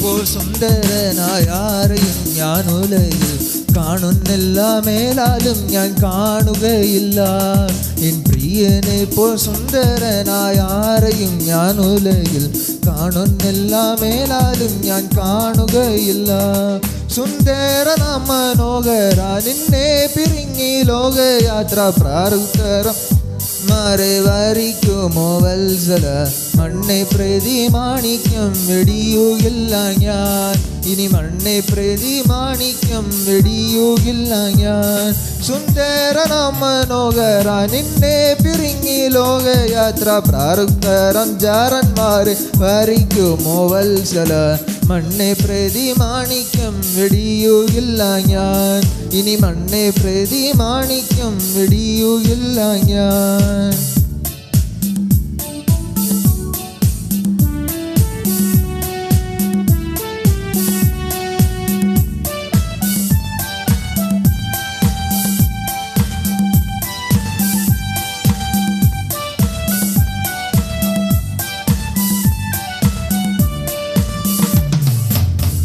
പോൽ സുന്ദരനായ ആരെയും ഞാൻ ഉലകിൽ കാണുന്നില്ല, മേലാലും ഞാൻ കാണുകയില്ല. എൻ പ്രിയനെ പോൽ സുന്ദരനായ ആരെയും ഞാൻ ഉലകിൽ കാണുന്നില്ല, മേലാലും ഞാൻ കാണുകയില്ല. സുന്ദര മനോഹര നിന്നെ പിരിങ്ങി ലോകയാത്ര പ്രാരുത്തരം മാരെ വരിക്കുമോ വത്സല. മണ്ണെ പ്രതി മാണിക്യം വെടിയുകില്ല ഞാൻ, ഇനി മണ്ണെ പ്രതി മാണിക്യം വെടിയുകില്ല ഞാൻ. സുന്ദര മനോഹര നിന്നെ പിരിങ്ങി ലോകയാത്ര പ്രാരുത്തരം ജാരന്മാരെ വരിക്കുമോ വത്സല. മണ്ണെ പ്രതി മാണിക്യം വെടിയുകില്ല ഞാൻ, ഇനി മണ്ണെ പ്രതി മാണിക്യം വെടിയുകില്ല ഞാൻ.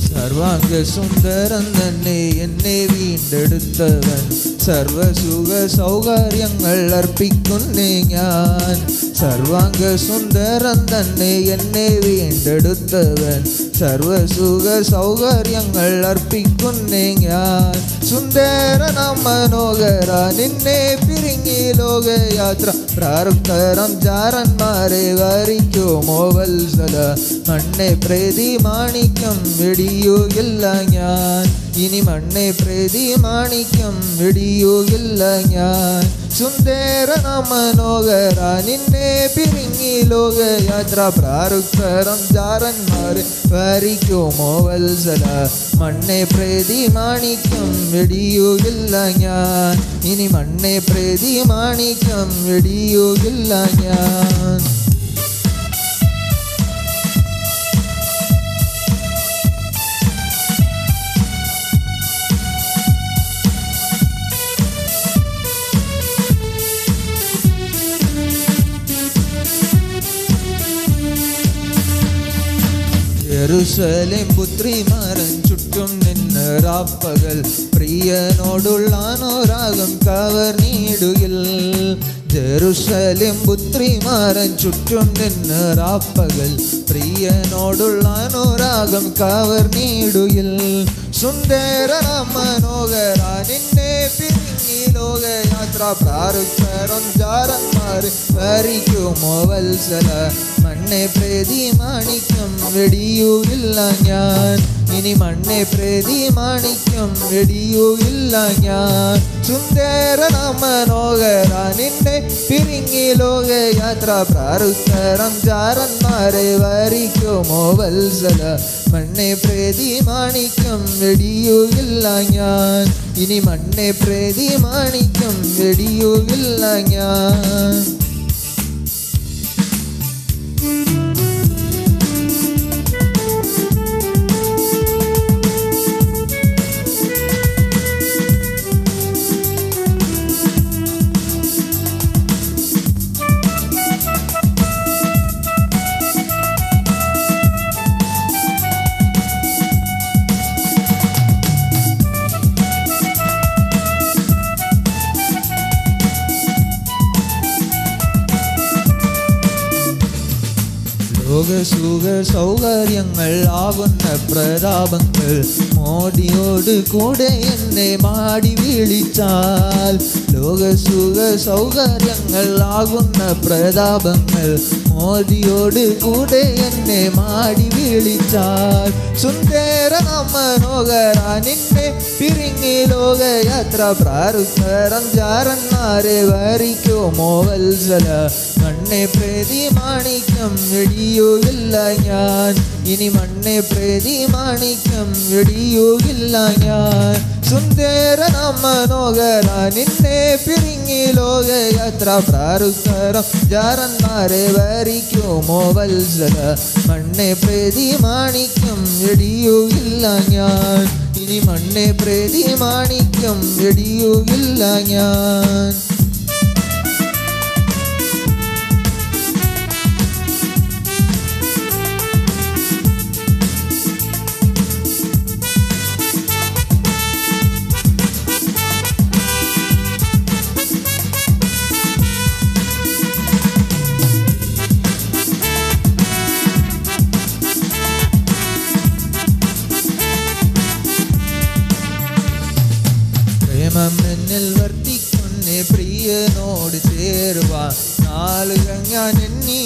സർവാംഗ സുന്ദരൻ തന്നെ എന്നെ വീണ്ടെടുത്തവൻ, സർവസുഖ സൗകര്യങ്ങൾ അർപ്പിക്കുന്നേ ഞാൻ. സർവാംഗ സുന്ദരൻ തന്നെ എന്നെ വീണ്ടെടുത്തവൻ, സർവസുഖ സൗകര്യങ്ങൾ അർപ്പിക്കുന്നേ ഞാൻ. സുന്ദരന മനോഹര നിന്നെ പിരിങ്ങി ലോകയാത്ര പ്രാരുത്തരം ജാരന്മാരെ വരിക്കുമോ വത്സല. മണ്ണെ പ്രതി മാണിക്യം വെടിയുകില്ല ഞാൻ, ഇനി മണ്ണെ പ്രതി മാണിക്യം വെടിയുകില്ല ഞാൻ. സുന്ദരന മനോഹര നിന്നെ പിരിങ്ങി ലോകയാത്ര പ്രാരുത്തരം ജാരന്മാരെ വരിക്കുമോ വത്സല. മണ്ണെ പ്രതി മാണിക്യം വെടിയുകില്ല ഞാൻ, ഇനി മണ്ണെ പ്രതി മാണിക്യം വെടിയുകില്ല ഞാൻ. യെരൂശലേം പുത്രിമാരൻ ചുറ്റും നിന്ന് രാപ്പകൽ പ്രിയനോടുള്ള അനുരാഗം കവർന്നിടുകിൽ. ജെറുസലേം പുത്രിമാരൻ ചുറ്റും നിന്ന് രാപ്പകൽ പ്രിയനോടുള്ള അനുരാഗം കവർന്നിടുകിൽ. സുന്ദര മനോഹര നിന്നെ പിരിങ്ങി ലോകയാത്ര പ്രാരുത്തരം ജാരന്മാരെ വരിക്കുമോ വത്സല. മണ്ണെ പ്രതി മാണിക്യം വെടിയുകില്ല ഞാൻ, ഇനി മണ്ണെ പ്രതി മാണിക്യം വെടിയുകില്ല ഞാൻ. സുന്ദര മനോഹര നിന്നെ പിരിങ്ങി ലോകയാത്ര പ്രാരുത്തരം ജാരന്മാരെ വരിക്കുമോ വത്സല. മണ്ണെ പ്രതി മാണിക്യം വെടിയുകില്ല ഞാൻ, ഇനി മണ്ണെ പ്രതി മാണിക്യം വെടിയുകില്ല ഞാൻ. ലോകസുഖ സൗകര്യങ്ങൾ ആകുന്ന പ്രതാപങ്ങൾ മോദിയോട് കൂടെ എന്നെ മാടി വിളിച്ചാൽ. ലോകസുഖ സൗകര്യങ്ങൾ ആകുന്ന പ്രതാപങ്ങൾ മോദിയോട് കൂടെ എന്നെ മാടി വിളിച്ചാൽ. സുന്ദര മനോഹര നിന്നെ പിരിങ്ങി ലോകയാത്ര പ്രാരുത്തരം ജാരന്മാരെ വരിക്കുമോ വത്സല. മണ്ണെ പ്രതി മാണിക്യം വെടിയുകില്ല ഞാൻ, ഇനി മണ്ണെ പ്രതി മാണിക്യം വെടിയുകില്ല ഞാൻ. സുന്ദര മനോഹര നിന്നെ പിരിങ്ങി ലോകയാത്ര പ്രാരുത്തരം ജാരന്മാരെ വരിക്കുമോ വത്സല. മണ്ണെ പ്രതി മാണിക്യം വെടിയുകില്ല ഞാൻ, ഇനി മണ്ണെ പ്രതി മാണിക്യം വെടിയുകില്ല ഞാൻ. നാളുകൾ ഞാൻ എണ്ണി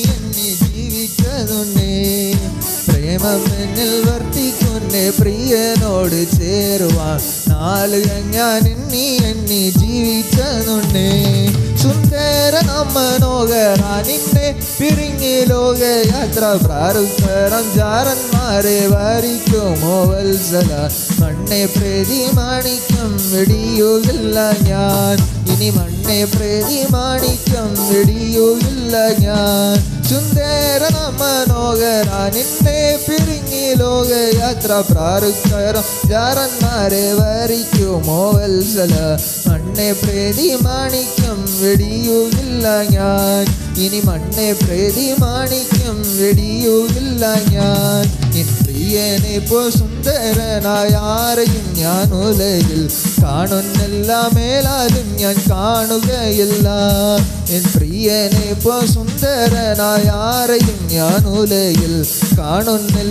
ജീവിച്ചതുണ്ടേ. പ്രേമം എന്നിൽ വർദ്ധിക്കുന്നേ പ്രിയനോട് ചേരുവാൻ നാളുകൾ ഞാൻ എണ്ണി ജീവിച്ചതുണ്ടേ. സുന്ദരനാം മനോഹരാ നിന്നെ പിരിഞ്ഞ് ലോകയാത്ര പ്രാരുത്തരം ജാരന്മാരെ വരിക്കുമോ വത്സല. മണ്ണെ പ്രതി മാണിക്യം വെടിയുകില്ല ഞാൻ, ഇനി മണ്ണെ പ്രതി മാണിക്യം വെടിയുകില്ല ഞാൻ. സുന്ദരനാം മനോഹരാ നിന്നെ പിരിഞ്ഞ് ലോകയാത്ര പ്രാരുത്തരം ജാരന്മാരെ വരിക്കുമോ വത്സല. മണ്ണെ പ്രതി മാണിക്യം വെടിയുകില്ല ഞാൻ, ഇനി മണ്ണെ പ്രതി മാണിക്യം വെടിയുകില്ല ഞാൻ. എൻ പ്രിയനെ പോ സുന്ദരനായ ആരെയും ഞാൻ ഉലകിൽ കാണുന്നില്ല, മേലാലും ഞാൻ കാണുകയില്ല. എൻ പ്രിയനെ പോ സുന്ദരനായ ആരെയും ഞാൻ ഉലകിൽ കാണുന്നില്ല.